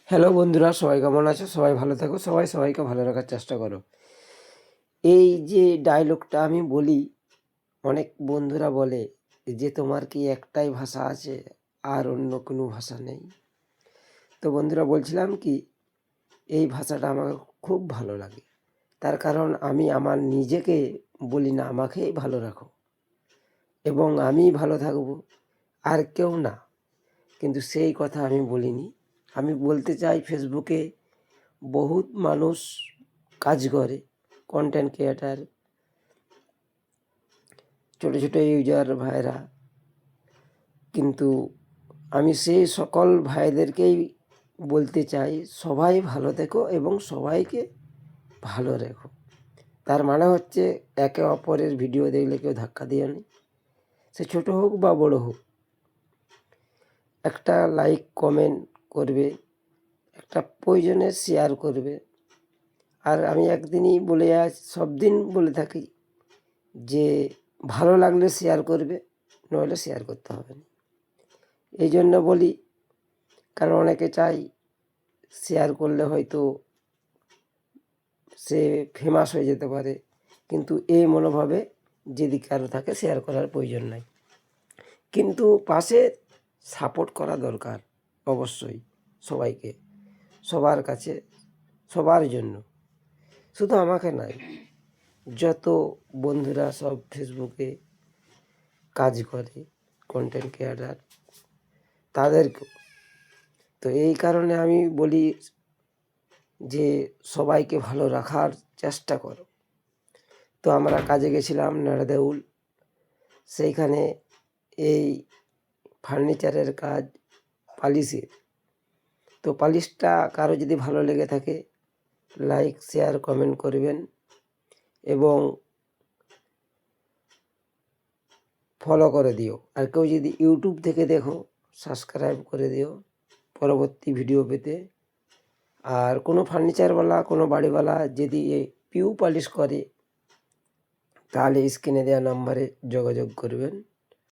Hello বন্ধুরা, সবাই কেমন আছো? সবাই ভালো থাকো, সবাই সবাইকে ভালো রাখার চেষ্টা করো। এই যে ডায়লগটা আমি বলি, অনেক বন্ধুরা বলে যে তোমার কি একটাই ভাষা আছে আর অন্য কোনো ভাষা নেই? তো বন্ধুরা, বলছিলাম কি, এই ভাষাটা আমাকে খুব ভালো লাগে। তার কারণ আমি আমার নিজেকে বলি না, আমাকেই ভালো রাখো এবং আমি ভালো থাকবো, আর কেউ না। কিন্তু সেই কথা আমি বলিনি। আমি বলতে চাই, ফেসবুকে বহুত মানুষ কাজ করে, কন্টেন্ট ক্রিয়েটার, ছোটো ছোটো ইউজার ভাইরা, কিন্তু আমি সেই সকল ভাইদেরকেই বলতে চাই, সবাই ভালো থেকো এবং সবাইকে ভালো রেখো। তার মানে হচ্ছে, একে অপরের ভিডিও দেখলে কেউ ধাক্কা দিও নি, সে ছোটো হোক বা বড় হোক। একটা লাইক কমেন্ট করবে, একটা প্রয়োজনে শেয়ার করবে। আর আমি একদিনই বলে সব দিন বলে থাকি যে ভালো লাগলে শেয়ার করবে, নইলে শেয়ার করতে হবে না। এই জন্য বলি, কারণ অনেকে চাই শেয়ার করলে হয়তো সে ফেমাস হয়ে যেতে পারে, কিন্তু এই মনোভাবে যদি কারো থাকে, শেয়ার করার প্রয়োজন নাই। কিন্তু পাশে সাপোর্ট করা দরকার অবশ্যই, সবাইকে, সবার কাছে, সবার জন্য, শুধু আমাকে নয়, যত বন্ধুরা সব ফেসবুকে কাজ করে, কন্টেন্ট ক্রিয়েটার, তাদেরকেও। তো এই কারণে আমি বলি যে সবাইকে ভালো রাখার চেষ্টা করো। তো আমরা কাজে গেছিলাম নারাদেউল, সেইখানে এই ফার্নিচারের কাজ, পালিশের। তো পালিশটা কারো যদি ভালো লেগে থাকে, লাইক শেয়ার কমেন্ট করবেন এবং ফলো করে দিও। আর কেউ যদি ইউটিউব থেকে দেখো, সাবস্ক্রাইব করে দিও পরবর্তী ভিডিও পেতে। আর কোনো ফার্নিচারওয়ালা, কোনো বাড়িওয়ালা যদি পিউ পালিশ করে, তাহলে স্ক্রিনে দেওয়া নাম্বারে যোগাযোগ করবেন।